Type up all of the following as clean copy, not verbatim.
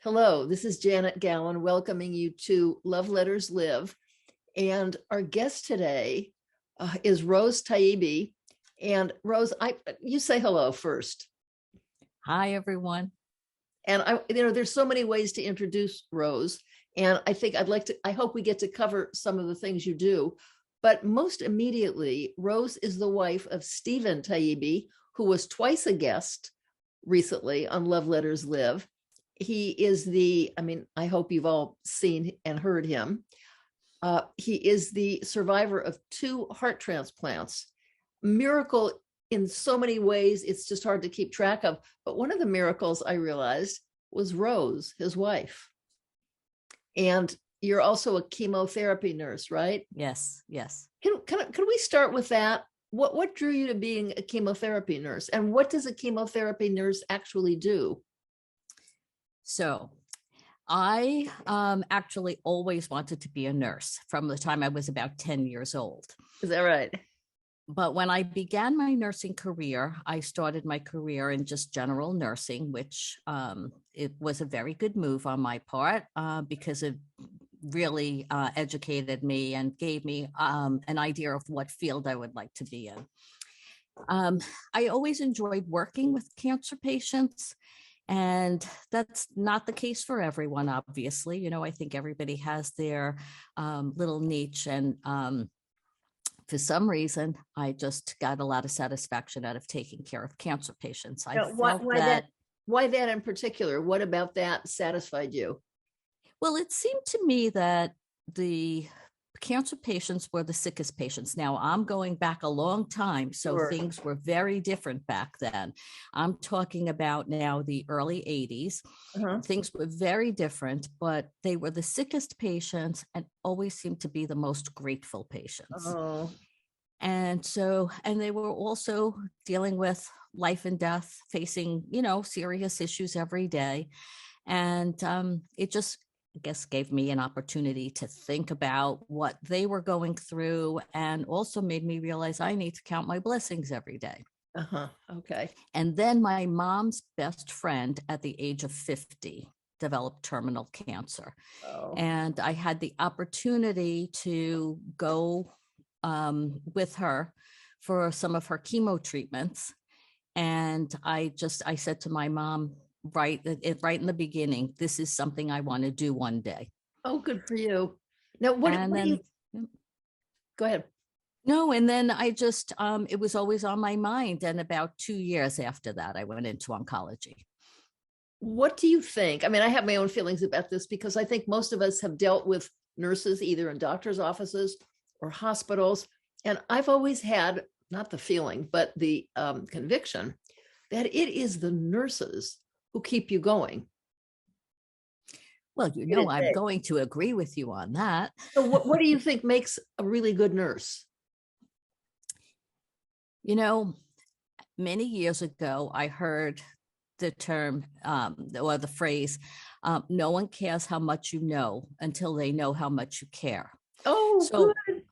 Hello, this is Janet Gallen welcoming you to Love Letters Live. And our guest today is Rose Taibbi. And Rose, you say hello first. Hi, everyone. And there's so many ways to introduce Rose. And I hope we get to cover some of the things you do. But most immediately, Rose is the wife of Stephen Taibbi, who was twice a guest recently on Love Letters Live. He is I hope you've all seen and heard him. He is the survivor of 2 heart transplants. Miracle in so many ways, it's just hard to keep track of. But one of the miracles I realized was Rose, his wife. And you're also a chemotherapy nurse, right? Yes, yes. Can we start with that? What drew you to being a chemotherapy nurse? And what does a chemotherapy nurse actually do? So I actually always wanted to be a nurse from the time I was about 10 years old. Is that right? But when I began my nursing career, I started my career in just general nursing, which it was a very good move on my part because it really educated me and gave me an idea of what field I would like to be in. I always enjoyed working with cancer patients. And that's not the case for everyone, obviously. You know, I think everybody has their little niche. And for some reason, I just got a lot of satisfaction out of taking care of cancer patients. Why that in particular? What about that satisfied you? Well, it seemed to me that the cancer patients were the sickest patients. Now, I'm going back a long time, so Sure. Things were very different back then. I'm talking about now the early 80s. Uh-huh. Things were very different, but they were the sickest patients and always seemed to be the most grateful patients. Oh. And they were also dealing with life and death, facing, serious issues every day. And it just, I guess, gave me an opportunity to think about what they were going through and also made me realize I need to count my blessings every day. Uh-huh. Okay. And then my mom's best friend at the age of 50 developed terminal cancer. Oh. And I had the opportunity to go with her for some of her chemo treatments. And I said to my mom, right in the beginning, this is something I want to do one day. Oh, good for you. Now, go ahead. No, and then I just, it was always on my mind. And about 2 years after that, I went into oncology. What do you think? I mean, I have my own feelings about this because I think most of us have dealt with nurses either in doctor's offices or hospitals. And I've always had, not the feeling, but the conviction that it is the nurses who keep you going. Well, I'm going to agree with you on that. So what do you think makes a really good nurse? Many years ago, I heard the term or the phrase, no one cares how much you know until they know how much you care. Oh, good.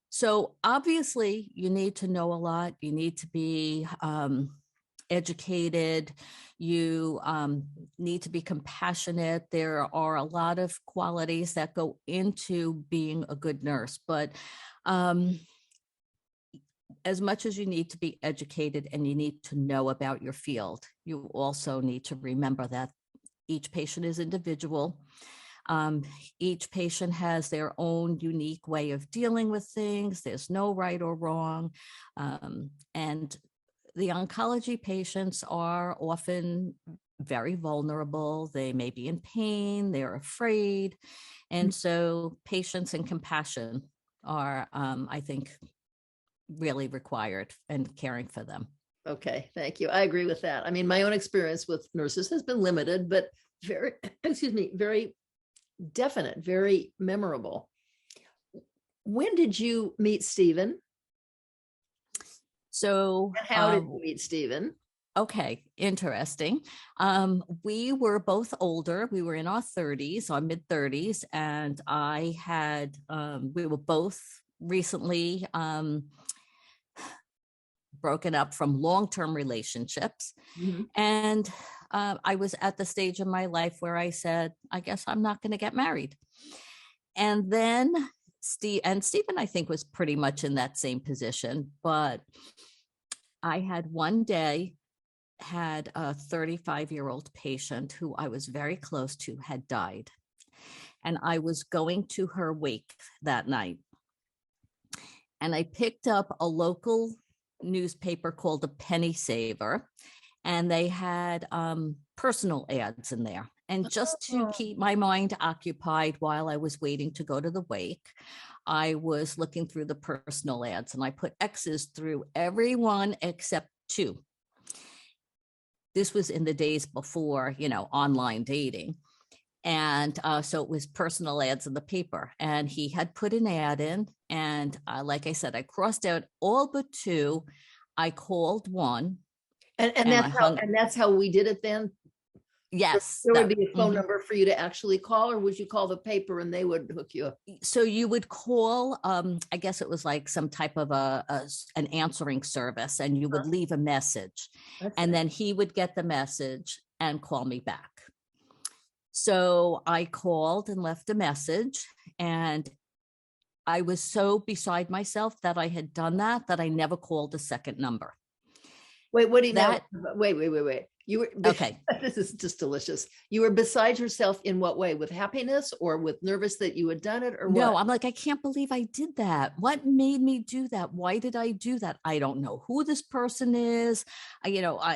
So obviously you need to know a lot. You need to be educated. You need to be compassionate. There are a lot of qualities that go into being a good nurse, but as much as you need to be educated and you need to know about your field, you also need to remember that each patient is individual. Each patient has their own unique way of dealing with things. There's no right or wrong. And the oncology patients are often very vulnerable. They may be in pain, they're afraid. And so patience and compassion are, I think, really required and caring for them. Okay, thank you. I agree with that. I mean, my own experience with nurses has been limited, but very definite, very memorable. When did you meet Stephen? So and how did you meet Stephen? Okay, interesting. We were both older. We were in our 30s, our mid 30s, and we were both recently broken up from long-term relationships. Mm-hmm. And I was at the stage in my life where I said, I guess I'm not going to get married. And then Stephen, I think, was pretty much in that same position. But I had one day had a 35-year-old patient who I was very close to had died. And I was going to her wake that night. And I picked up a local newspaper called a Penny Saver, and they had personal ads in there. And just to keep my mind occupied while I was waiting to go to the wake, I was looking through the personal ads, and I put X's through every one except 2. This was in the days before, online dating. And so it was personal ads in the paper. And he had put an ad in. And like I said, I crossed out all but 2. I called 1. And that's how we did it then? Yes. There would be a phone number for you to actually call, or would you call the paper and they would hook you up? So you would call, I guess it was like some type of an answering service, and you would leave a message. And then he would get the message and call me back. So I called and left a message, and I was so beside myself that I had done that I never called a second number. Wait, what do you know? Wait. You were okay. This is just delicious. You were beside yourself in what way? With happiness or with nervous that you had done it, or what? No, I'm like, I can't believe I did that. What made me do that? Why did I do that? I don't know who this person is. I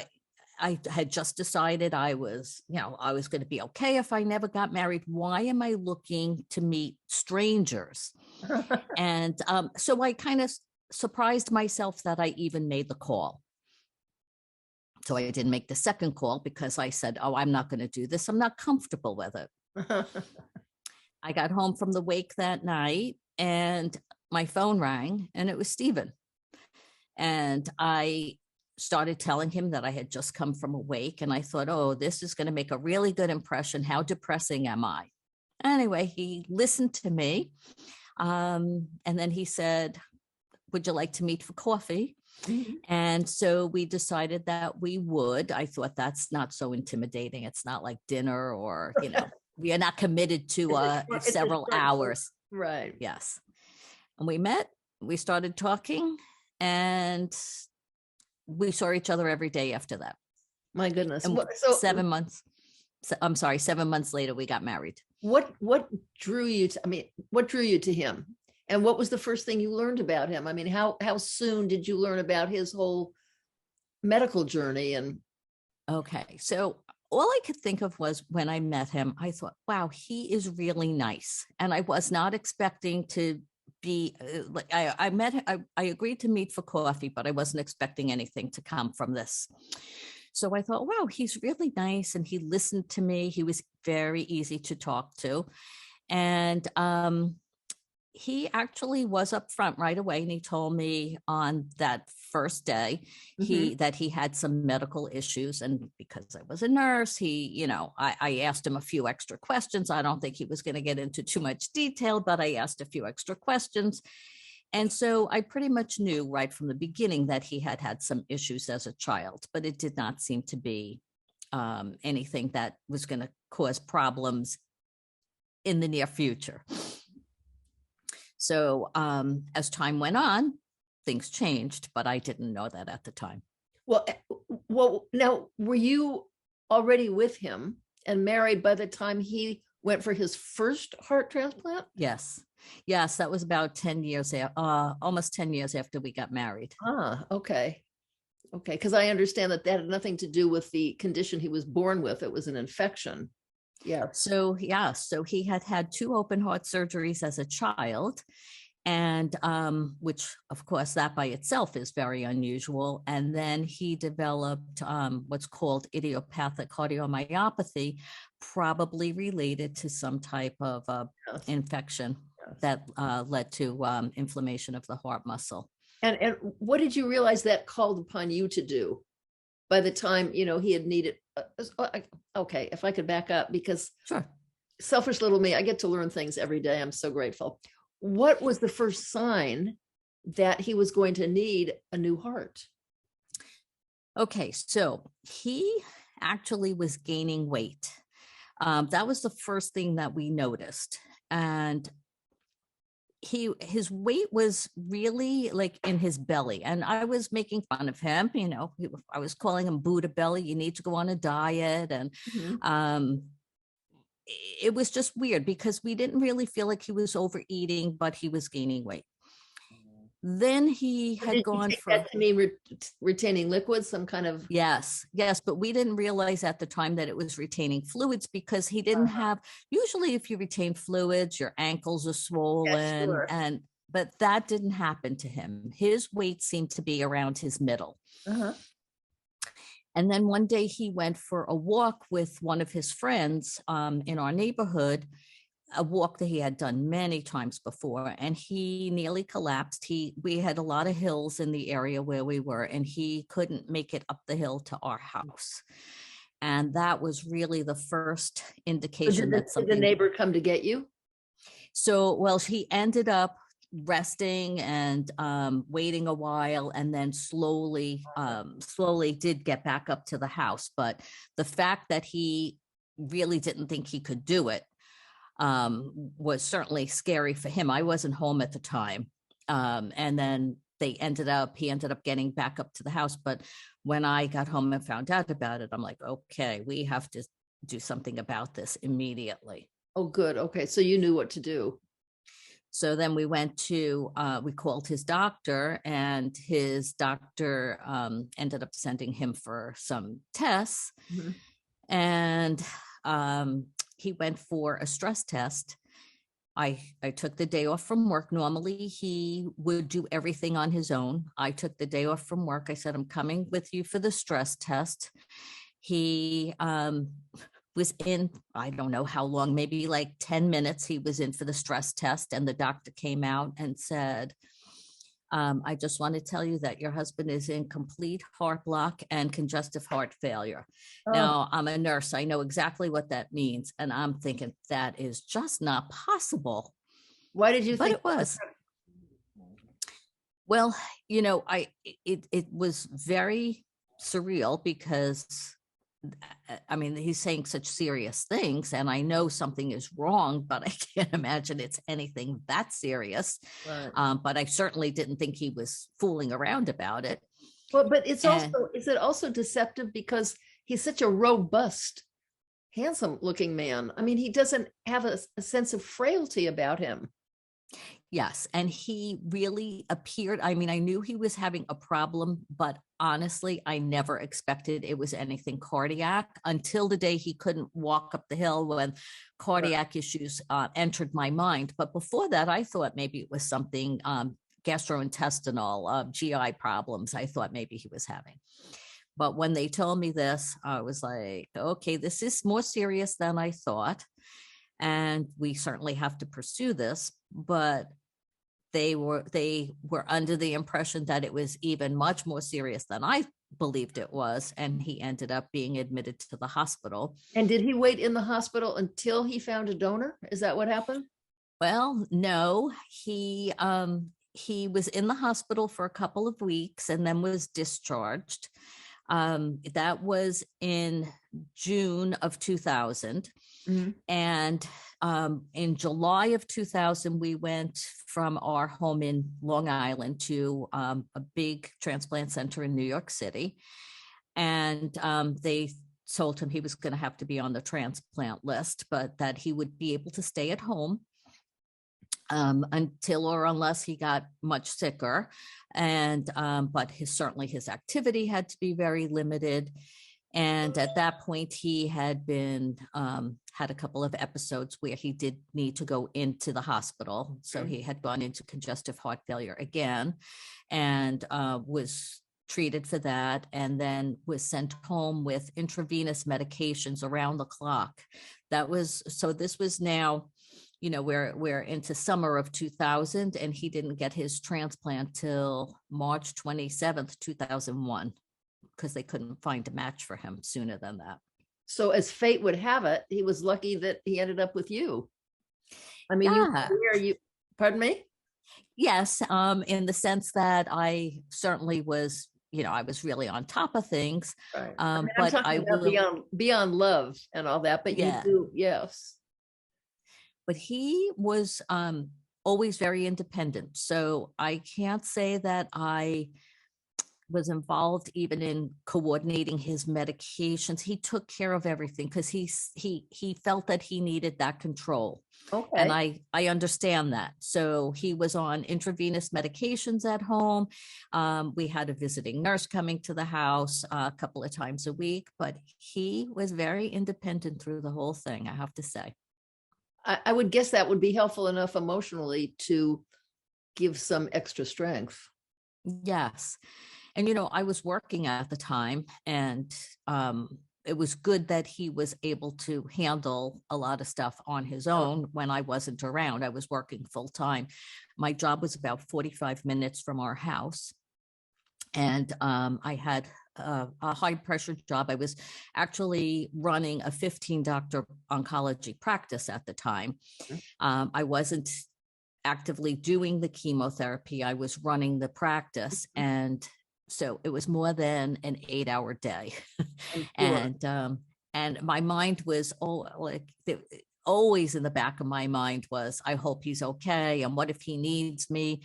had just decided I was going to be okay if I never got married. Why am I looking to meet strangers? And so I kind of surprised myself that I even made the call. So I didn't make the second call because I said, I'm not going to do this. I'm not comfortable with it. I got home from the wake that night and my phone rang, and it was Stephen. And I started telling him that I had just come from a wake, and I thought, this is going to make a really good impression. How depressing am I? Anyway, he listened to me. And then he said, would you like to meet for coffee? Mm-hmm. And so we decided that we would. I thought that's not so intimidating. It's not like dinner or, we are not committed to several hours. Right. Yes. And we met, we started talking, and we saw each other every day after that. My goodness. So 7 months. I'm sorry, 7 months later, we got married. What drew you to him? And what was the first thing you learned about him? I mean, how soon did you learn about his whole medical journey? And okay, so all I could think of was when I met him, I thought, wow, he is really nice. And I was not expecting to be like, I met him, I agreed to meet for coffee, but I wasn't expecting anything to come from this. So I thought, wow, he's really nice. And he listened to me. He was very easy to talk to. And he actually was up front right away, and he told me on that first day that he had some medical issues, and because I was a nurse, I asked him a few extra questions. I don't think he was going to get into too much detail, but I asked a few extra questions. And so I pretty much knew right from the beginning that he had had some issues as a child, but it did not seem to be anything that was going to cause problems in the near future. So as time went on, things changed, but I didn't know that at the time. Well, now, were you already with him and married by the time he went for his first heart transplant? Yes, that was about 10 years, almost 10 years after we got married. Okay. Because I understand that had nothing to do with the condition he was born with. It was an infection. Yeah. So he had 2 open heart surgeries as a child, and which, of course, that by itself is very unusual. And then he developed what's called idiopathic cardiomyopathy, probably related to some type of infection that led to inflammation of the heart muscle. And what did you realize that called upon you to do by the time, he had needed? Okay, if I could back up, because sure, selfish little me, I get to learn things every day. I'm so grateful. What was the first sign that he was going to need a new heart? Okay, so he actually was gaining weight. That was the first thing that we noticed. And his weight was really like in his belly, and I was making fun of him. I was calling him Buddha belly. You need to go on a diet. And Mhm. um it was just weird because we didn't really feel like he was overeating, but he was gaining weight. Then he had Did you gone take for, that to mean retaining liquids, some kind of? yes, but we didn't realize at the time that it was retaining fluids because he didn't have, usually if you retain fluids, your ankles are Yeah, swollen, sure. but that didn't happen to him. His weight seemed to be around his middle. Uh-huh. And then one day he went for a walk with one of his friends in our neighborhood, a walk that he had done many times before, and he nearly collapsed. We had a lot of hills in the area where we were, and he couldn't make it up the hill to our house. And that was really the first So indication that did the something. neighbor come to get you? So, well, he ended up resting and waiting a while, and then slowly did get back up to the house. But the fact that he really didn't think he could do it was certainly scary for him. I wasn't home at the time. And then he ended up getting back up to the house. But when I got home and found out about it, I'm like, okay, we have to do something about this immediately. Oh, good. Okay. So you knew what to do. So then we we called his doctor, and his doctor ended up sending him for some tests. Mhm. And he went for a stress test. I took the day off from work. Normally, he would do everything on his own. I took the day off from work. I said, I'm coming with you for the stress test. He was in, I don't know how long, maybe like 10 minutes. He was in for the stress test, and the doctor came out and said, I just want to tell you that your husband is in complete heart block and congestive heart failure. Oh, Now, I'm a nurse. I know exactly what that means. And I'm thinking that is just not possible. why did you But think it was. Well, it was very surreal because I mean, he's saying such serious things, and I know something is wrong, but I can't imagine it's anything that serious. Right. But I certainly didn't think he was fooling around about it. Well, but it's And also, is it also deceptive because he's such a robust, handsome looking man? I mean, he doesn't have a sense of frailty about him. yes, and he really appeared. I mean, I knew he was having a problem, but honestly, I never expected it was anything cardiac until the day he couldn't walk up the hill when Right. cardiac issues entered my mind. But before that, I thought maybe it was something gastrointestinal, GI problems. I thought maybe he was having. But when they told me this, I was like, okay, this is more serious than I thought. And we certainly have to pursue this. But they were under the impression that it was even much more serious than I believed it was, and he ended up being admitted to the hospital. And did he wait in the hospital until he found a donor? Is that what happened? Well, no, he was in the hospital for a couple of weeks and then was discharged. That was in June of 2000. Mhm. And in July of 2000, we went from our home in Long Island to a big transplant center in New York City. And they told him he was going to have to be on the transplant list, but that he would be able to stay at home until or unless he got much sicker. And but certainly his activity had to be very limited. And at that point, he had been had a couple of episodes where he did need to go into the hospital. So he had gone into congestive heart failure again, and was treated for that, and then was sent home with intravenous medications around the clock. This was now, we're into summer of 2000, and he didn't get his transplant till March 27th, 2001, because they couldn't find a match for him sooner than that. So as fate would have it, he was lucky that he ended up with you. I mean, Yeah. pardon me? Yes, in the sense that I certainly was I was really on top of things. Right. I mean, I'm But talking I about will, beyond love and all that, but you yeah, do, yes. but he was always very independent. So I can't say that I was involved even in coordinating his medications. He took care of everything because he felt that he needed that control. And Okay. I understand that. So he was on intravenous medications at home. We had a visiting nurse coming to the house a couple of times a week, but he was very independent through the whole thing, I have to say. I would guess that would be helpful enough emotionally to give some extra strength. Yes. And, I was working at the time, and it was good that he was able to handle a lot of stuff on his own when I wasn't around. I was working full time. My job was about 45 minutes from our house. And I had a high pressure job. I was actually running a 15 doctor oncology practice at the time. I wasn't actively doing the chemotherapy. I was running the practice, and so it was more than an 8-hour day. I'm sure. And my mind was always in the back of my mind was, I hope he's okay, and what if he needs me?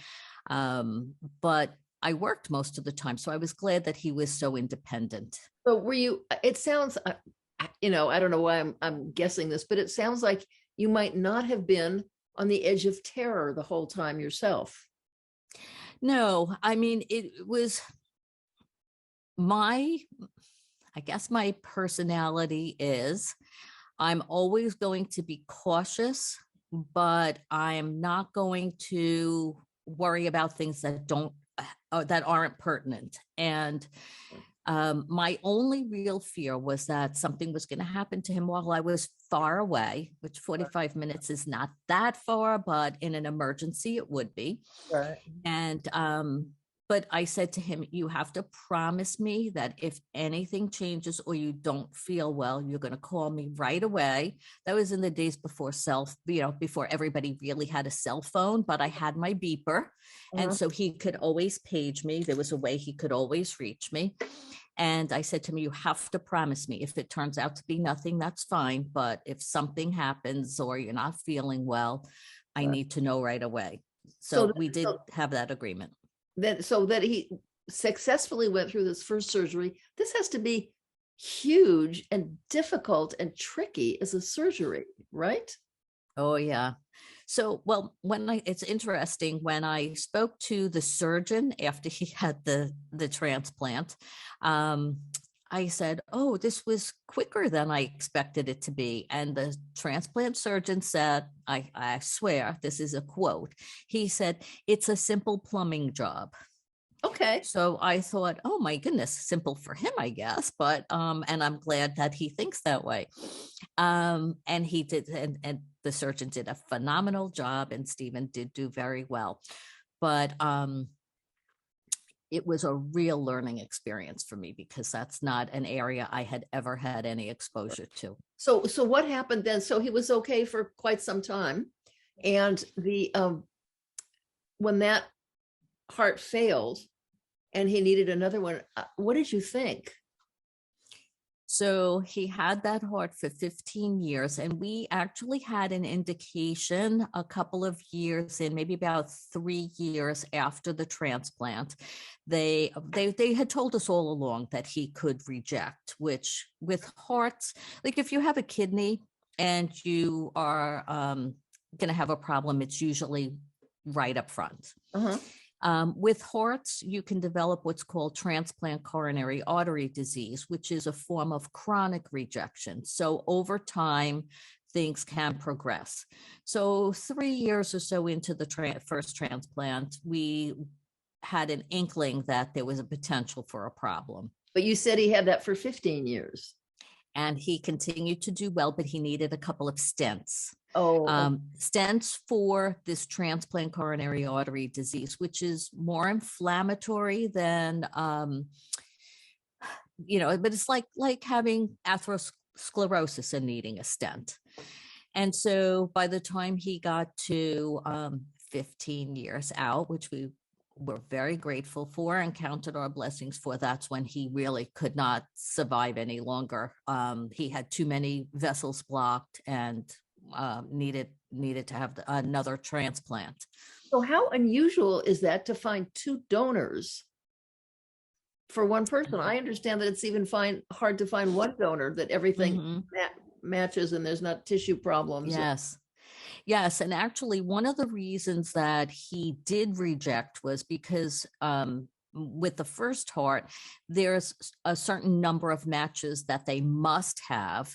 But I worked most of the time, so I was glad that he was so independent. So were you, it sounds, I don't know why I'm guessing this, but it sounds like you might not have been on the edge of terror the whole time yourself. No, I mean, it was my, I guess my personality is I'm always going to be cautious, but I'm not going to worry about things that aren't pertinent. And my only real fear was that something was going to happen to him while I was far away, which 45 minutes is not that far, but in an emergency, it would be. Right. And but I said to him, you have to promise me that if anything changes or you don't feel well, you're going to call me right away. That was in the days before before everybody really had a cell phone, but I had my beeper. And Uh-huh. so he could always page me. There was a way he could always reach me. And I said to him, you have to promise me. If it turns out to be nothing, that's fine. But if something happens or you're not feeling well, I Right. need to know right away. So, So we did so have that agreement. that he successfully went through this first surgery. This has to be huge and difficult and tricky as a surgery, right? Oh, yeah. So, well, it's interesting when I spoke to the surgeon after he had the transplant, um, I said, "Oh, this was quicker than I expected it to be." And the transplant surgeon said, I swear, this is a quote. He said, "It's a simple plumbing job." Okay. So I thought, oh my goodness, simple for him, I guess. But and I'm glad that he thinks that way. And he did, and the surgeon did a phenomenal job, and Stephen did do very well. But it was a real learning experience for me because that's not an area I had ever had any exposure to. So what happened then? So he was okay for quite some time, and the when that heart failed and he needed another one, what did you think? So he had that heart for 15 years, and we actually had an indication a couple of years in, maybe about 3 years after the transplant. They had told us all along that he could reject, which with hearts, like if you have a kidney and you are going to have a problem, it's usually right up front. Uh-huh. With hearts, you can develop what's called transplant coronary artery disease, which is a form of chronic rejection. So over time, things can progress. So 3 years or so into the first transplant, we had an inkling that there was a potential for a problem. But you said he had that for 15 years. And he continued to do well, but he needed a couple of stents. Oh, Stents for this transplant coronary artery disease, which is more inflammatory than, but it's like having atherosclerosis and needing a stent. And so by the time he got to 15 years out, which we we're very grateful for and counted our blessings for. That's when he really could not survive any longer. He had too many vessels blocked and needed to have another transplant. So how unusual is that to find two donors for one person? I understand that it's even hard to find one donor that everything matches and there's not tissue problems. Yes. And actually, one of the reasons that he did reject was because with the first heart, there's a certain number of matches that they must have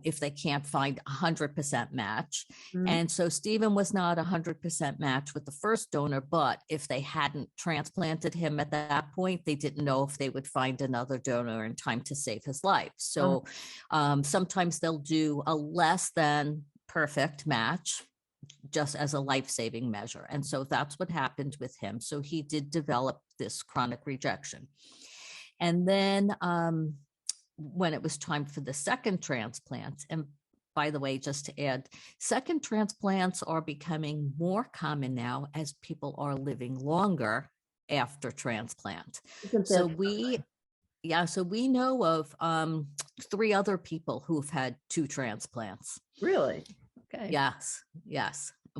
if they can't find 100% match. And so Stephen was not 100% match with the first donor, but if they hadn't transplanted him at that point, they didn't know if they would find another donor in time to save his life. So sometimes they'll do a less than perfect match just as a life-saving measure. And so that's what happened with him. So he did develop this chronic rejection. And then when it was time for the second transplant, and by the way, just to add, second transplants are becoming more common now as people are living longer after transplant. So we know of 3 other people who've had 2 transplants. Really? Okay. Yes.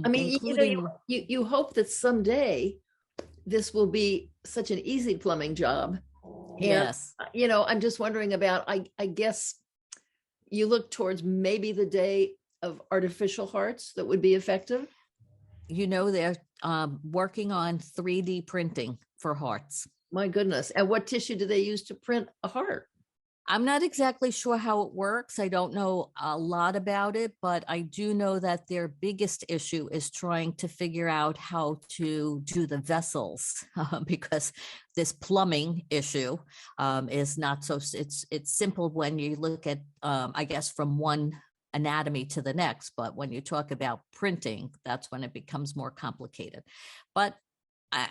I mean, you hope that someday this will be such an easy plumbing job. And, yes. I'm just wondering about, I guess you look towards maybe the day of artificial hearts that would be effective. They're working on 3D printing for hearts. My goodness. And what tissue do they use to print a heart? I'm not exactly sure how it works. I don't know a lot about it, but I do know that their biggest issue is trying to figure out how to do the vessels because this plumbing issue is not so, it's simple when you look at, I guess, from one anatomy to the next, but when you talk about printing, that's when it becomes more complicated. But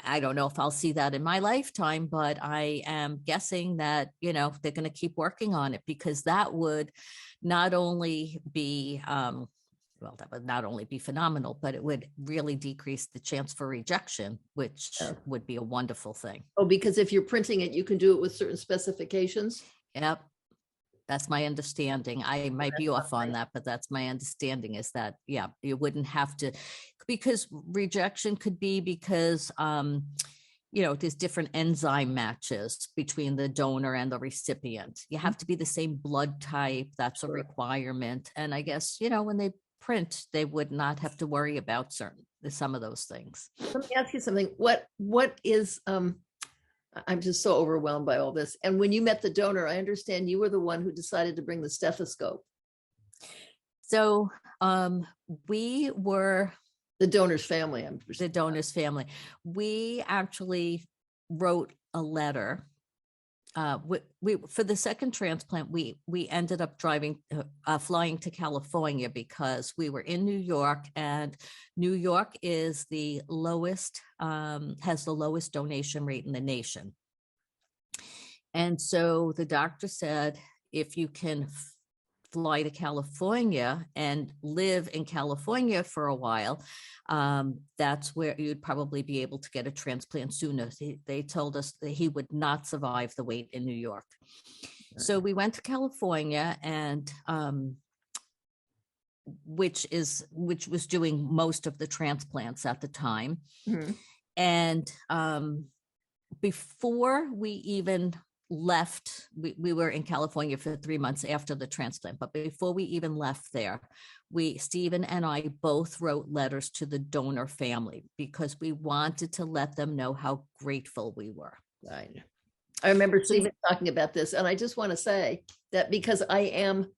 I don't know if I'll see that in my lifetime, but I am guessing that, they're going to keep working on it because that would not only be, that would not only be phenomenal, but it would really decrease the chance for rejection, which would be a wonderful thing. Oh, because if you're printing it, you can do it with certain specifications. Yep. That's my understanding. I might be off on that, but that's my understanding is that, you wouldn't have to, because rejection could be because, there's different enzyme matches between the donor and the recipient. You have to be the same blood type. That's a requirement. And I guess, when they print, they would not have to worry about some of those things. Let me ask you something. What is, I'm just so overwhelmed by all this. And when you met the donor, I understand you were the one who decided to bring the stethoscope. So we were the donor's family. The donor's family. We actually wrote a letter. We for the second transplant, we ended up flying to California because we were in New York, and New York is the lowest, has the lowest donation rate in the nation. And so the doctor said, if you can fly to California and live in California for a while, that's where you'd probably be able to get a transplant sooner. They told us that he would not survive the wait in New York. So we went to California, and which was doing most of the transplants at the time. And before we even left, we were in California for 3 months after the transplant, but before we even left there, Stephen and I both wrote letters to the donor family because we wanted to let them know how grateful we were. Right. I remember Stephen talking about this, and I just want to say that because I am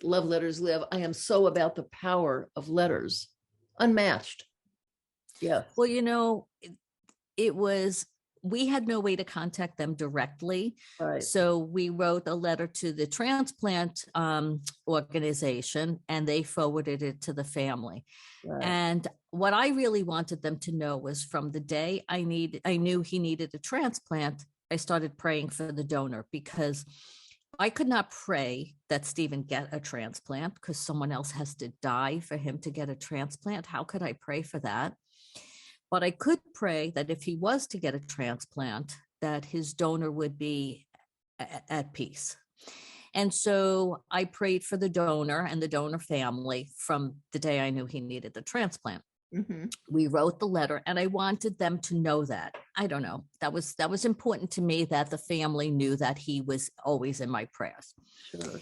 Love Letters Live, I am so about the power of letters, unmatched. Yeah. Well, we had no way to contact them directly. Right. So we wrote a letter to the transplant organization, and they forwarded it to the family. Right. And what I really wanted them to know was from the day I knew he needed a transplant, I started praying for the donor, because I could not pray that Stephen get a transplant because someone else has to die for him to get a transplant. How could I pray for that? But I could pray that if he was to get a transplant, that his donor would be at peace. And so I prayed for the donor and the donor family from the day I knew he needed the transplant. Mm-hmm. We wrote the letter, and I wanted them to know that. I don't know. That was important to me, that the family knew that he was always in my prayers. Sure.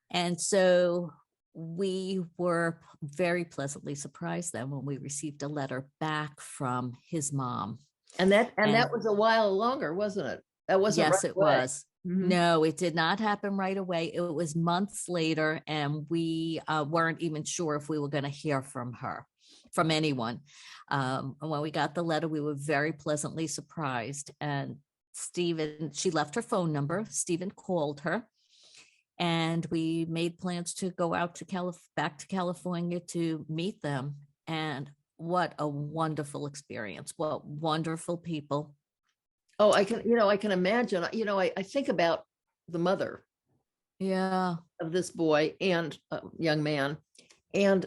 And so we were very pleasantly surprised then when we received a letter back from his mom. And that was a while longer, wasn't it? That wasn't Yes, right it away. was. Mm-hmm. No, it did not happen right away. It was months later, and we weren't even sure if we were going to hear from anyone. And when we got the letter, we were very pleasantly surprised. And Stephen, she left her phone number. Stephen called her, and we made plans to go out to back to California to meet them. And what a wonderful experience! What wonderful people! Oh, I can imagine. I think about the mother, yeah, of this boy and young man, and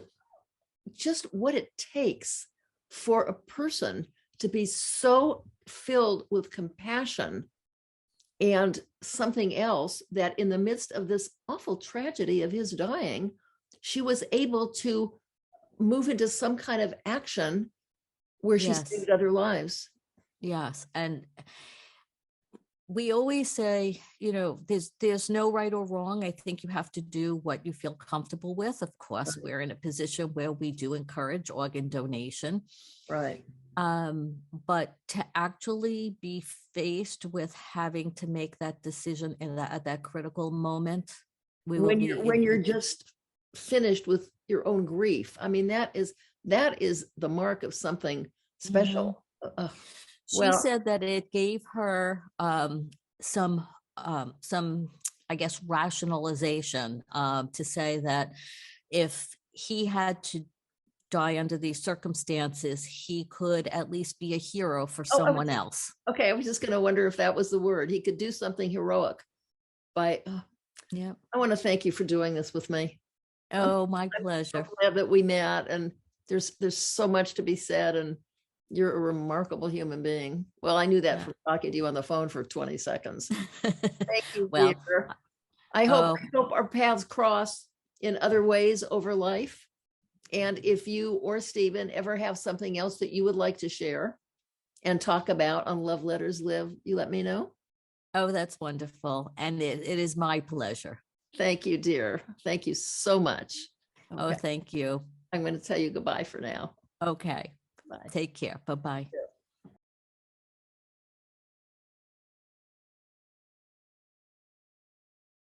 just what it takes for a person to be so filled with compassion and something else, that in the midst of this awful tragedy of his dying, she was able to move into some kind of action where she saved other lives. Yes. And we always say, there's no right or wrong. I think you have to do what you feel comfortable with. Of course, we're in a position where we do encourage organ donation. Right. But to actually be faced with having to make that decision at that critical moment, when you're just finished with your own grief, I mean, that is the mark of something special. Mm-hmm. She said that it gave her some, I guess, rationalization to say that if he had to die under these circumstances, he could at least be a hero for someone else. Okay, I was just going to wonder if that was the word. He could do something heroic by. Yeah. I want to thank you for doing this with me. Oh, my pleasure. I'm glad that we met, and there's so much to be said, and you're a remarkable human being. Well, I knew that from talking to you on the phone for 20 seconds. Thank you, dear. I hope our paths cross in other ways over life. And if you or Stephen ever have something else that you would like to share and talk about on Love Letters Live, you let me know. Oh, that's wonderful. And it is my pleasure. Thank you, dear. Thank you so much. Okay. Oh, thank you. I'm going to tell you goodbye for now. Okay. Bye. Take care. Bye-bye.